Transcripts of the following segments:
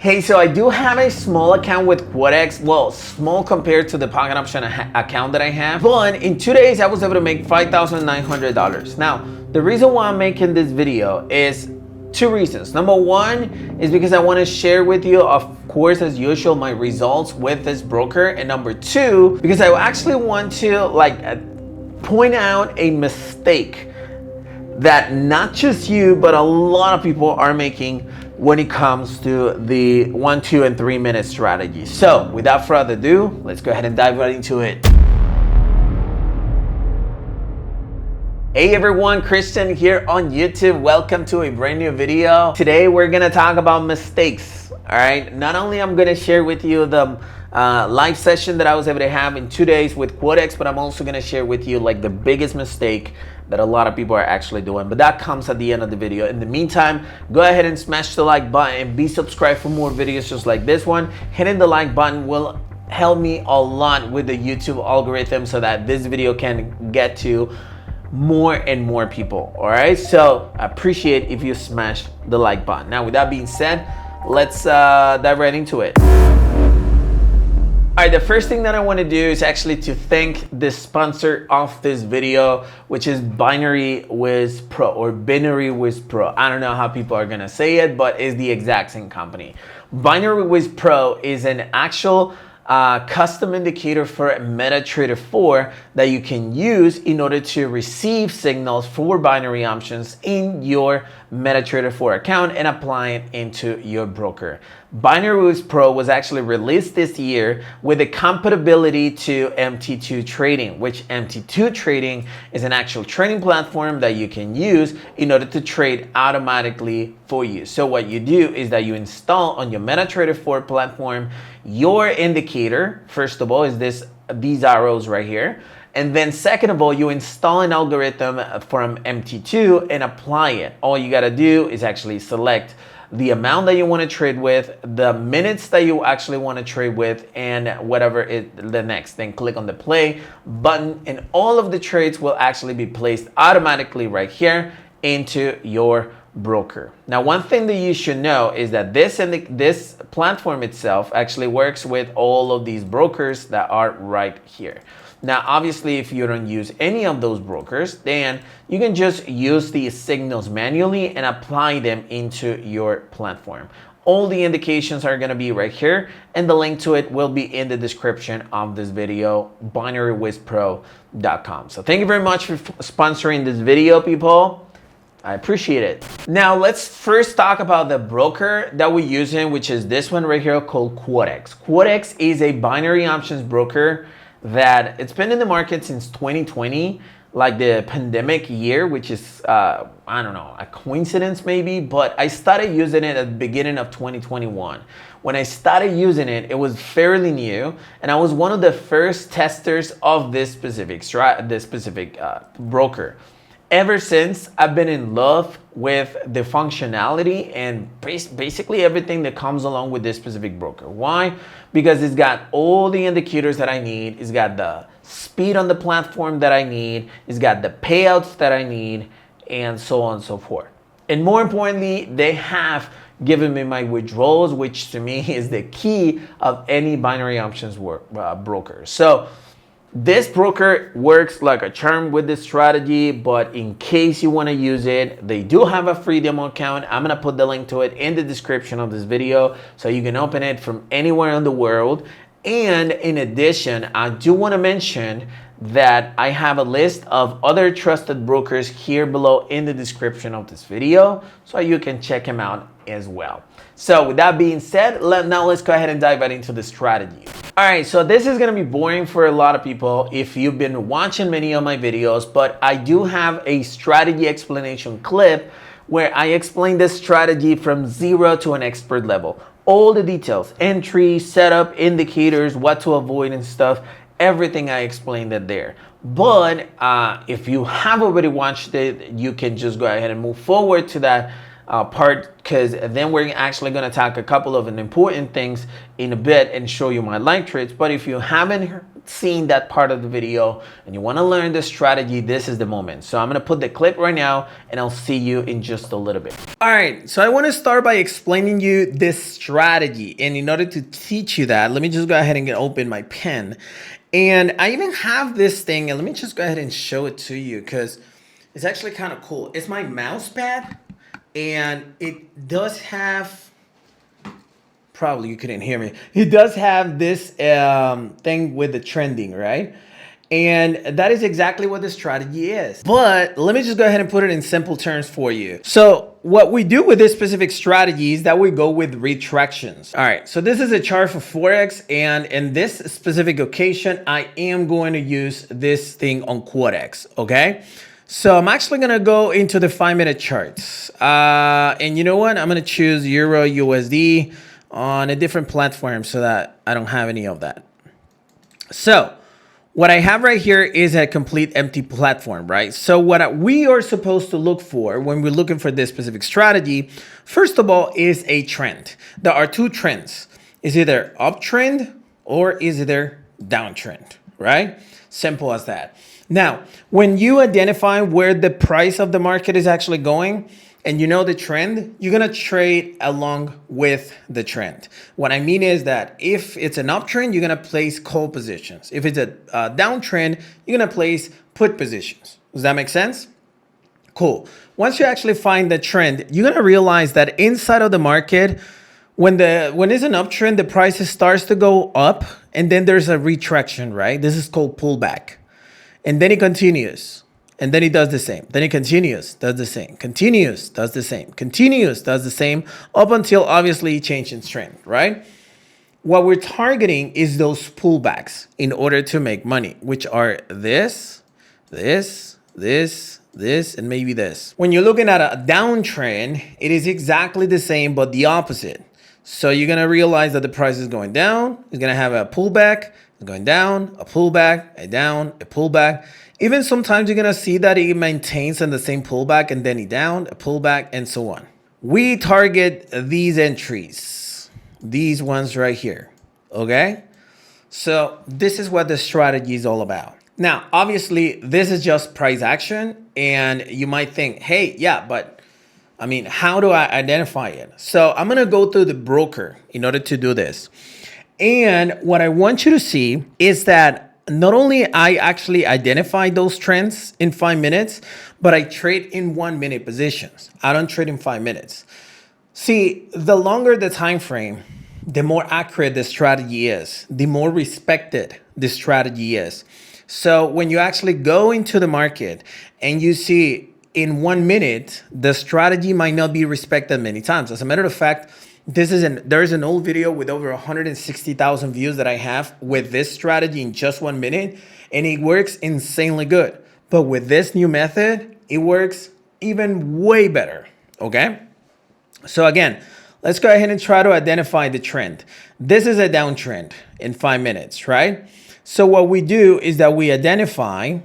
Hey, so I do have a small account with Quotex. Well, small compared to the pocket option account that I have. But in 2 days, I was able to make $5,900. Now, the reason why I'm making this video is two reasons. Number one is because I want to share with you, of course, as usual, my results with this broker. And number two, because I actually want to point out a mistake that not just you, but a lot of people are making when it comes to the 1, 2, and 3 minute strategy. So without further ado, let's go ahead and dive right into it. Hey everyone, Christian here on YouTube. Welcome to a brand new video. Today we're gonna talk about mistakes. All right, not only I'm gonna share with you the live session that I was able to have in 2 days with Quotex, but I'm also gonna share with you like the biggest mistake that a lot of people are actually doing, but that comes at the end of the video. In the meantime, go ahead and smash the like button and be subscribed for more videos just like this one. Hitting the like button will help me a lot with the YouTube algorithm so that this video can get to more and more people. All right, so I appreciate if you smash the like button. Now with that being said, let's dive right into it. All right, the first thing that I want to do is actually to thank the sponsor of this video, which is Binary Wiz Pro or Binary Wiz Pro. I don't know how people are gonna say it, but it's the exact same company. Binary Wiz Pro is an actual custom indicator for MetaTrader 4 that you can use in order to receive signals for binary options in your MetaTrader 4 account and apply it into your broker. Binary Wiz Pro was actually released this year with a compatibility to MT2 trading, which MT2 trading is an actual trading platform that you can use in order to trade automatically for you. So what you do is that you install on your MetaTrader 4 platform your indicator. First of all, is these arrows right here. And then second of all, you install an algorithm from MT2 and apply it. All you gotta do is actually select the amount that you want to trade with, the minutes that you actually want to trade with, and whatever the next. Then click on the play button and all of the trades will actually be placed automatically right here into your broker. Now, one thing that you should know is that this platform itself actually works with all of these brokers that are right here. Now, obviously, if you don't use any of those brokers, then you can just use these signals manually and apply them into your platform. All the indications are going to be right here, and the link to it will be in the description of this video, binarywizpro.com. So thank you very much for sponsoring this video, people. I appreciate it. Now let's first talk about the broker that we're using, which is this one right here called Quotex. Quotex is a binary options broker that it's been in the market since 2020, like the pandemic year, which is, I don't know, a coincidence maybe, but I started using it at the beginning of 2021. When I started using it, it was fairly new, and I was one of the first testers of this specific broker. Ever since, I've been in love with the functionality and basically everything that comes along with this specific broker. Why? Because it's got all the indicators that I need. It's got the speed on the platform that I need. It's got the payouts that I need, and so on and so forth. And more importantly, they have given me my withdrawals, which to me is the key of any binary options broker. So this broker works like a charm with this strategy, but in case you want to use it, they do have a free demo account. I'm going to put the link to it in the description of this video so you can open it from anywhere in the world. And in addition, I do want to mention that I have a list of other trusted brokers here below in the description of this video so you can check them out as well. So with that being said, now let's go ahead and dive right into the strategy. All right, so this is gonna be boring for a lot of people if you've been watching many of my videos, but I do have a strategy explanation clip where I explain this strategy from zero to an expert level. All the details, entry, setup, indicators, what to avoid and stuff, everything I explained it there. But if you have already watched it, you can just go ahead and move forward to that part, because then we're actually going to talk a couple of important things in a bit and show you my live trades. But if you haven't seen that part of the video and you want to learn the strategy, this is the moment. So I'm going to put the clip right now and I'll see you in just a little bit. All right, so I want to start by explaining you this strategy, and in order to teach you that, let me just go ahead and open my pen. And I even have this thing, and let me just go ahead and show it to you because it's actually kind of cool. It's my mouse pad, and it does have, probably you couldn't hear me, it does have this thing with the trending, right? And that is exactly what the strategy is. But let me just go ahead and put it in simple terms for you. So what we do with this specific strategy is that we go with retractions. All right, so this is a chart for Forex, and in this specific occasion, I am going to use this thing on Quotex, okay? So I'm actually gonna go into the 5-minute charts. And you know what? I'm gonna choose Euro USD on a different platform so that I don't have any of that. So what I have right here is a complete empty platform, right? So what we are supposed to look for when we're looking for this specific strategy, first of all, is a trend. There are two trends. It's either uptrend or is either downtrend, right? Simple as that. Now, when you identify where the price of the market is actually going, and you know the trend, you're gonna trade along with the trend. What I mean is that if it's an uptrend, you're gonna place call positions. If it's a downtrend, you're gonna place put positions. Does that make sense? Cool. Once you actually find the trend, you're gonna realize that inside of the market, when it's an uptrend, the price starts to go up, and then there's a retraction, right? This is called pullback. And then it continues. And then he does the same. Then he continues, does the same, continues, does the same, continues, does the same, up until obviously he changes trend, right? What we're targeting is those pullbacks in order to make money, which are this, and maybe this. When you're looking at a downtrend, it is exactly the same, but the opposite. So you're gonna realize that the price is going down, it's gonna have a pullback, it's going down, a pullback, a down, a pullback. Even sometimes you're gonna see that it maintains in the same pullback and then a down, a pullback, and so on. We target these entries, these ones right here, okay? So this is what the strategy is all about. Now, obviously, this is just price action, and you might think, hey, yeah, but I mean, how do I identify it? So I'm gonna go through the broker in order to do this. And what I want you to see is that not only I actually identify those trends in 5 minutes, but I trade in 1 minute positions. I don't trade in 5 minutes. See, the longer the time frame, the more accurate the strategy is, the more respected the strategy is. So when you actually go into the market and you see in 1 minute, the strategy might not be respected many times. As a matter of fact, there's an old video with over 160,000 views that I have with this strategy in just 1 minute, and it works insanely good. But with this new method, it works even way better, okay? So again, let's go ahead and try to identify the trend. This is a downtrend in 5 minutes, right? So what we do is that we identify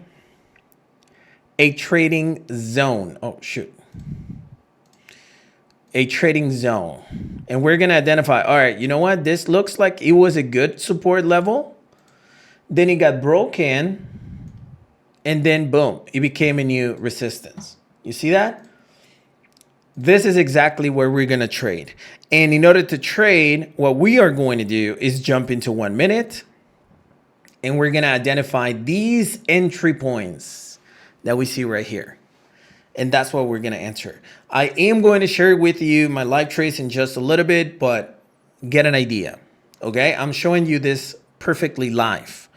a trading zone. Oh, shoot. A trading zone. And we're going to identify, all right, you know what? This looks like it was a good support level. Then it got broken. And then boom, it became a new resistance. You see that? This is exactly where we're going to trade. And in order to trade, what we are going to do is jump into 1 minute. And we're going to identify these entry points that we see right here. And that's what we're going to enter. I am going to share with you my live trades in just a little bit, but get an idea. Okay, I'm showing you this perfectly live.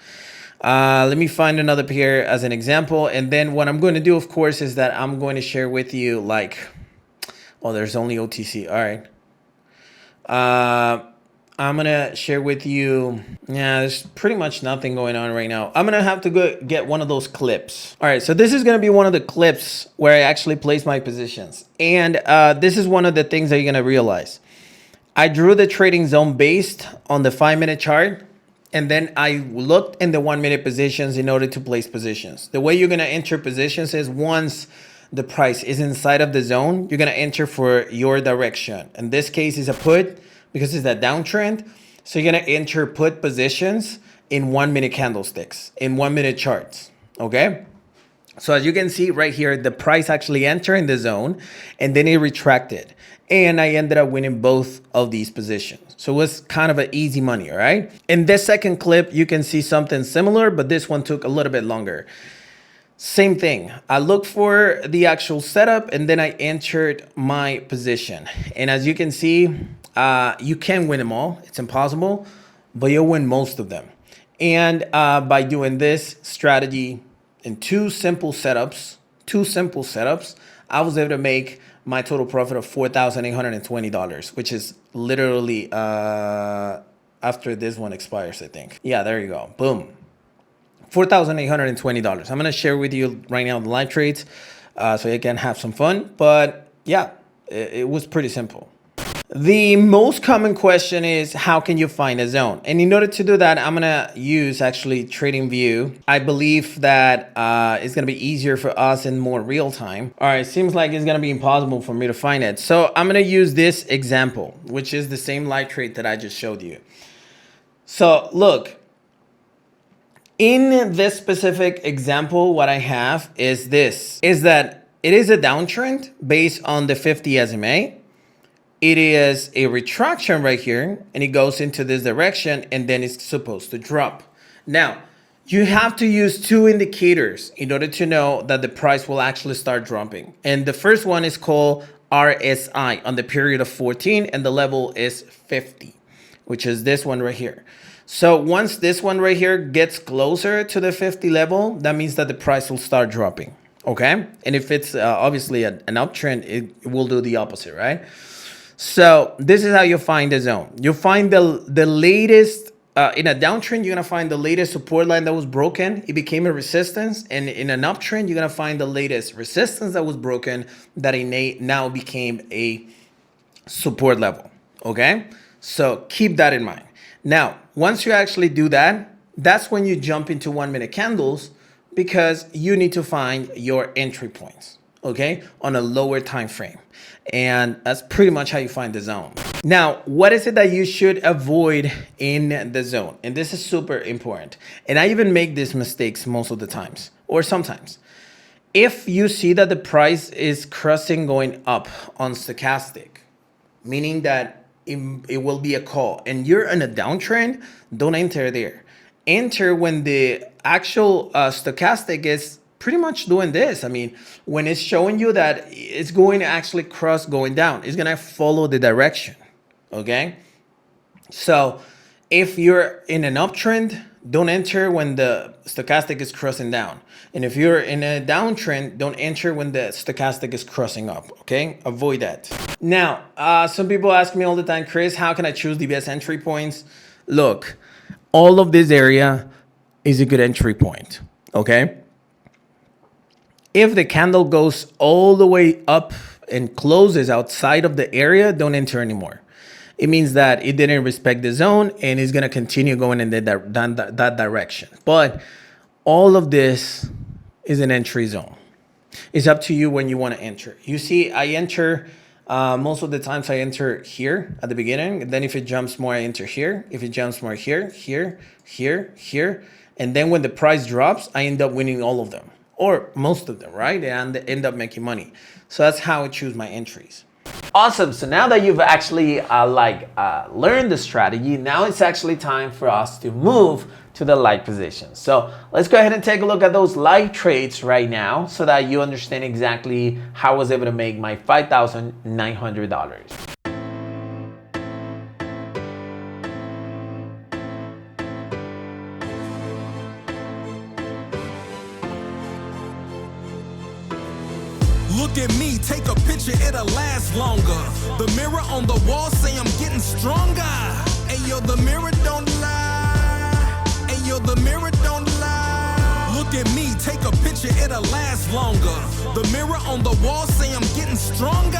Let me find another pair as an example. And then what I'm going to do, of course, is that I'm going to share with you like, oh, there's only OTC. All right. I'm going to share with you, yeah, there's pretty much nothing going on right now. I'm going to have to go get one of those clips. All right, so this is going to be one of the clips where I actually place my positions. And this is one of the things that you're going to realize. I drew the trading zone based on the 5 minute chart. And then I looked in the 1 minute positions in order to place positions. The way you're going to enter positions is once the price is inside of the zone, you're gonna enter for your direction. In this case, is a put because it's a downtrend. So you're gonna enter put positions in 1 minute candlesticks, in 1 minute charts, okay? So as you can see right here, the price actually entered in the zone and then it retracted. And I ended up winning both of these positions. So it was kind of an easy money, all right? In this second clip, you can see something similar, but this one took a little bit longer. Same thing. I looked for the actual setup and then I entered my position. And as you can see, you can win them all. It's impossible, but you'll win most of them. And by doing this strategy in two simple setups, I was able to make my total profit of $4,820, which is literally after this one expires, I think. Yeah, there you go. Boom. $4,820. I'm gonna share with you right now the live trades so you can have some fun. But yeah, it was pretty simple. The most common question is, how can you find a zone? And in order to do that, I'm gonna use actually TradingView. I believe that it's gonna be easier for us in more real time. All right, seems like it's gonna be impossible for me to find it. So I'm gonna use this example, which is the same live trade that I just showed you. So look, in this specific example, what I have is that it is a downtrend based on the 50 SMA. It is a retraction right here, and it goes into this direction, and then it's supposed to drop. Now, you have to use two indicators in order to know that the price will actually start dropping. And the first one is called RSI on the period of 14, and the level is 50, which is this one right here. So once this one right here gets closer to the 50 level, that means that the price will start dropping, okay? And if it's obviously an uptrend, it will do the opposite, right? So this is how you find the zone. You find the latest, in a downtrend, you're gonna find the latest support line that was broken. It became a resistance. And in an uptrend, you're gonna find the latest resistance that was broken that now became a support level, okay? So keep that in mind. Now, once you actually do that, that's when you jump into 1 minute candles because you need to find your entry points, okay, on a lower time frame. And that's pretty much how you find the zone. Now, what is it that you should avoid in the zone? And this is super important. And I even make these mistakes most of the times, or sometimes. If you see that the price is crossing going up on stochastic, meaning that it will be a call and you're in a downtrend, don't enter there. Enter when the actual stochastic is pretty much doing this. I mean, when it's showing you that it's going to actually cross going down, it's going to follow the direction, okay? So if you're in an uptrend, don't enter when the stochastic is crossing down. And if you're in a downtrend, don't enter when the stochastic is crossing up, okay? Avoid that. Now, some people ask me all the time, Chris, how can I choose the best entry points? Look, all of this area is a good entry point, okay? If the candle goes all the way up and closes outside of the area, don't enter anymore. It means that it didn't respect the zone and it's gonna continue going in that direction. But all of this is an entry zone. It's up to you when you wanna enter. You see, I enter, most of the times I enter here at the beginning. And then if it jumps more, I enter here. If it jumps more, here, here, here, here. And then when the price drops, I end up winning all of them. Or most of them, right? And end up making money. So that's how I choose my entries. Awesome. So now that you've actually learned the strategy, now it's actually time for us to move to the live positions. So let's go ahead and take a look at those live trades right now so that you understand exactly how I was able to make my $5,900. Look at me, take a picture, it'll last longer. The mirror on the wall say I'm getting stronger. Ayo, the mirror don't lie. Ayo, the mirror don't lie. Look at me, take a picture, it'll last longer. The mirror on the wall say I'm getting stronger.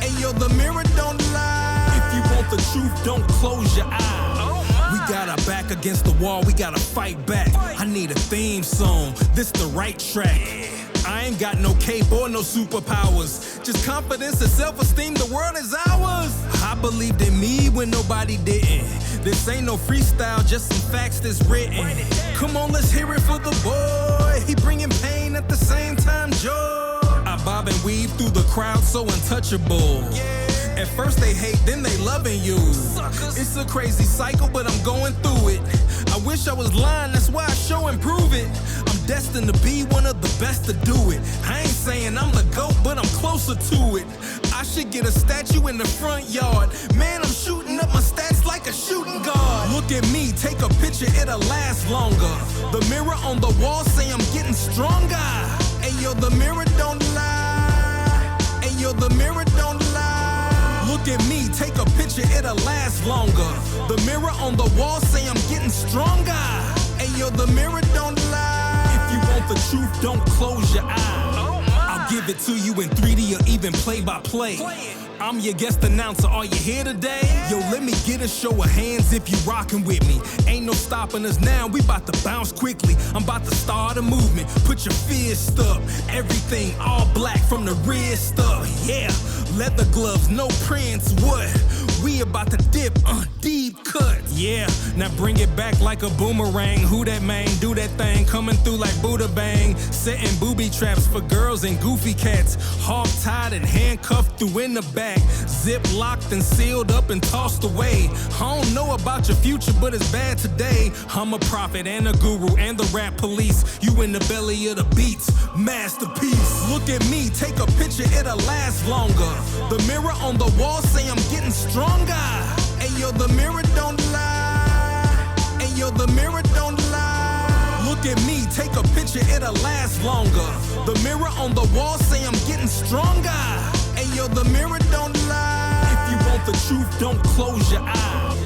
Ayo, the mirror don't lie. If you want the truth, don't close your eyes. We got our back against the wall, we gotta fight back. I need a theme song, this the right track. I ain't got no cape or no superpowers, just confidence and self-esteem, the world is ours. I believed in me when nobody didn't. This ain't no freestyle, just some facts that's written. Come on, let's hear it for the boy. He bringing pain at the same time, joy. I bob and weave through the crowd, so untouchable. At first they hate, then they loving you. It's a crazy cycle, but I'm going through it. I wish I was lying, that's why I show and prove it. I'm destined to be one of the best to do it. I ain't saying I'm the GOAT, but I'm closer to it. I should get a statue in the front yard. Man, I'm shooting up my stats like a shooting guard. Look at me, take a picture, it'll last longer. The mirror on the wall say I'm getting stronger. Ayo, the mirror don't lie. Ayo, the mirror don't lie. Look at me, take a picture, it'll last longer. The mirror on the wall say I'm getting stronger. Ayo, the mirror don't lie. If you want the truth, don't close your eyes. I'll give it to you in 3D or even play by play. I'm your guest announcer, are you here today? Yo, let me get a show of hands if you rockin' with me. Ain't no stopping us now, we bout to bounce quickly. I'm about to start a movement, put your fist up. Everything all black from the wrist up, yeah. Leather gloves, no prints, what? We about to dip, deep cut, yeah. Now bring it back like a boomerang. Who that man, do that thing, coming through like Buddha Bang. Setting booby traps for girls and goofy cats. Hog tied and handcuffed through in the back. Zip locked and sealed up and tossed away. I don't know about your future, but it's bad today. I'm a prophet and a guru and the rap police. You in the belly of the beats, masterpiece. Look at me, take a picture, it'll last longer. The mirror on the wall say I'm getting stronger. Ayo, the mirror don't lie. Ayo, the mirror don't lie. Look at me, take a picture, it'll last longer. The mirror on the wall say I'm getting stronger. Ayo, the mirror don't lie. If you want the truth, don't close your eyes.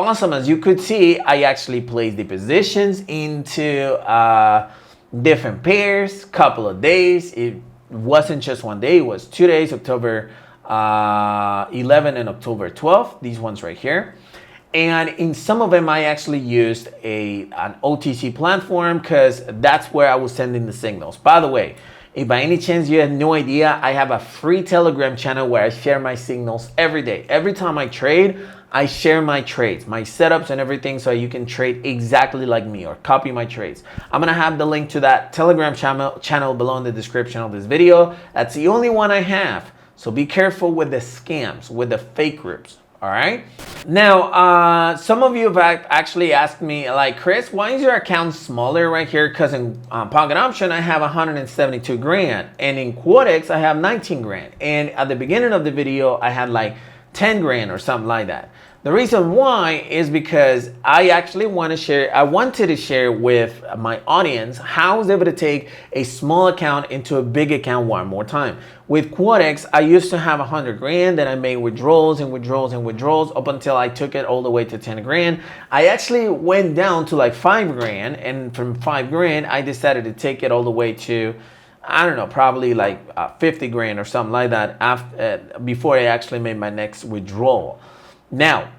awesome. As you could see, I actually placed the positions into different pairs, couple of days. It wasn't just one day, it was 2 days, October 11 and October 12th, these ones right here. And in some of them, I actually used an OTC platform because that's where I was sending the signals. By the way, if by any chance you had no idea, I have a free Telegram channel where I share my signals every day. Every time I trade, I share my trades, my setups and everything, so you can trade exactly like me or copy my trades. I'm gonna have the link to that Telegram channel below in the description of this video. That's the only one I have. So be careful with the scams, with the fake groups. All right. Now, some of you have actually asked me, like, Chris, why is your account smaller right here? Because in Pocket Option, I have 172 grand, and in Quotex, I have 19 grand. And at the beginning of the video, I had like 10 grand or something like that. The reason why is because I actually wanted to share with my audience how I was able to take a small account into a big account one more time. With Quotex, I used to have 100 grand, then I made withdrawals and withdrawals and withdrawals up until I took it all the way to 10 grand. I actually went down to like 5 grand, and from 5 grand, I decided to take it all the way to, I don't know, probably like 50 grand or something like that before I actually made my next withdrawal. Now,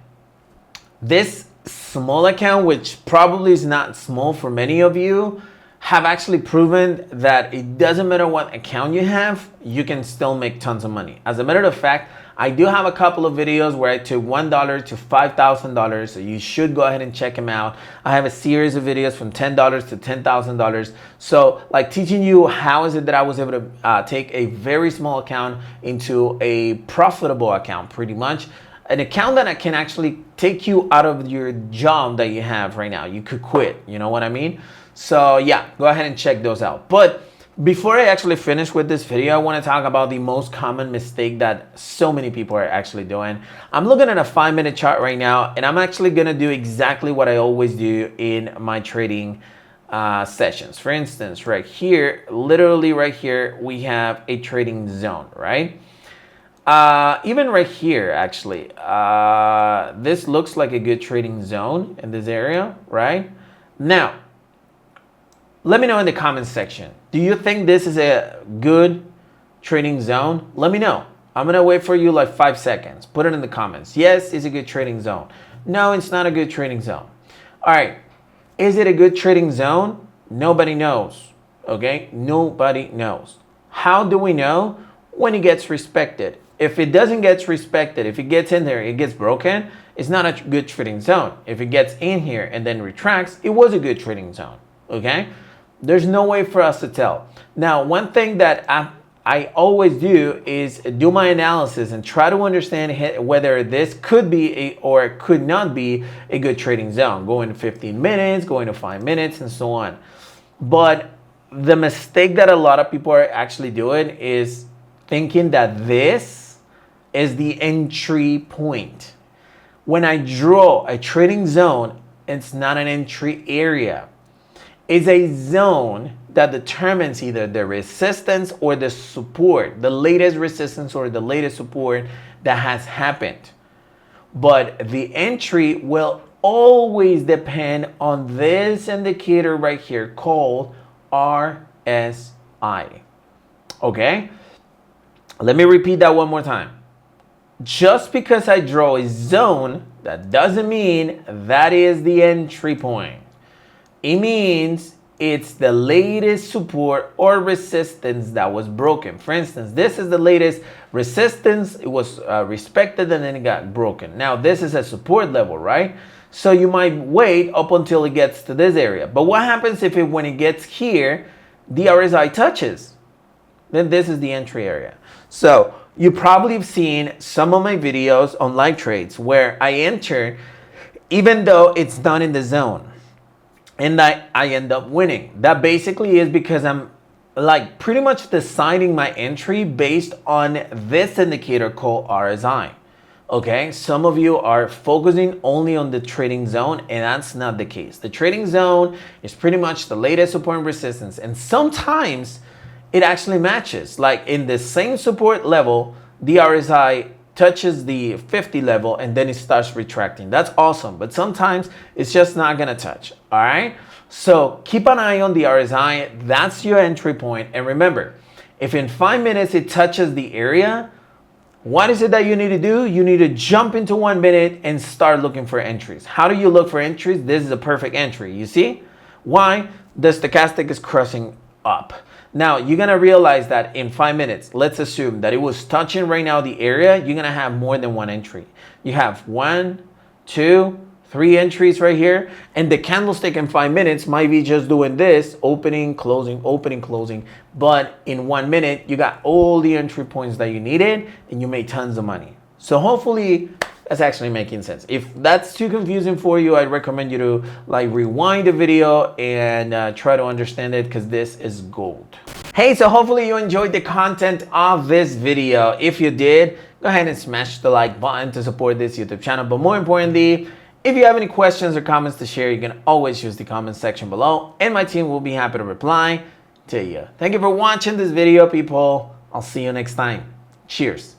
this small account, which probably is not small for many of you, have actually proven that it doesn't matter what account you have, you can still make tons of money. As a matter of fact, I do have a couple of videos where I took $1 to $5,000, so you should go ahead and check them out. I have a series of videos from $10 to $10,000. So like teaching you how is it that I was able to take a very small account into a profitable account, pretty much. An account that can actually take you out of your job that you have right now. You could quit, you know what I mean? So yeah, go ahead and check those out. But before I actually finish with this video, I want to talk about the most common mistake that so many people are actually doing. I'm looking at a 5-minute chart right now, and I'm actually going to do exactly what I always do in my trading sessions. For instance, right here, literally right here, we have a trading zone, right? Even right here, actually, this looks like a good trading zone in this area, right? Now, let me know in the comments section. Do you think this is a good trading zone? Let me know. I'm going to wait for you like 5 seconds. Put it in the comments. Yes, it's a good trading zone. No, it's not a good trading zone. All right. Is it a good trading zone? Nobody knows. Okay? Nobody knows. How do we know? When it gets respected. If it doesn't get respected, if it gets in there, it gets broken, it's not a good trading zone. If it gets in here and then retracts, it was a good trading zone. Okay? There's no way for us to tell. Now, one thing that I always do is do my analysis and try to understand whether this could be or could not be a good trading zone. Going to 15 minutes, going to 5 minutes, and so on. But the mistake that a lot of people are actually doing is thinking that this is the entry point. When I draw a trading zone, it's not an entry area. It's a zone that determines either the resistance or the support, the latest resistance or the latest support that has happened. But the entry will always depend on this indicator right here called RSI. Okay? Let me repeat that one more time. Just because I draw a zone, that doesn't mean that is the entry point. It means it's the latest support or resistance that was broken. For instance, this is the latest resistance. It was respected and then it got broken. Now, this is a support level, right? So you might wait up until it gets to this area. But what happens if when it gets here, the RSI touches? Then this is the entry area. So you probably have seen some of my videos on live trades where I enter even though it's done in the zone. And I end up winning. That basically is because I'm like pretty much deciding my entry based on this indicator called RSI. Okay, some of you are focusing only on the trading zone, and that's not the case. The trading zone is pretty much the latest support and resistance, and sometimes it actually matches. Like in the same support level, the RSI touches the 50 level and then it starts retracting. That's awesome, but sometimes it's just not gonna touch, all right? So keep an eye on the RSI, that's your entry point. And remember, if in 5 minutes it touches the area, what is it that you need to do? You need to jump into 1 minute and start looking for entries. How do you look for entries? This is a perfect entry, you see? Why? The stochastic is crossing up. Now, you're gonna realize that in 5 minutes, let's assume that it was touching right now the area, you're gonna have more than one entry. You have 1, 2, 3 entries right here, and the candlestick in 5 minutes might be just doing this, opening, closing, but in 1 minute, you got all the entry points that you needed, and you made tons of money. So hopefully, that's actually making sense. If that's too confusing for you, I'd recommend you to like rewind the video and try to understand it, because this is gold. Hey, so hopefully you enjoyed the content of this video. If you did, go ahead and smash the like button to support this YouTube channel. But more importantly, if you have any questions or comments to share, you can always use the comment section below, and my team will be happy to reply to you. Thank you for watching this video, people. I'll see you next time. Cheers.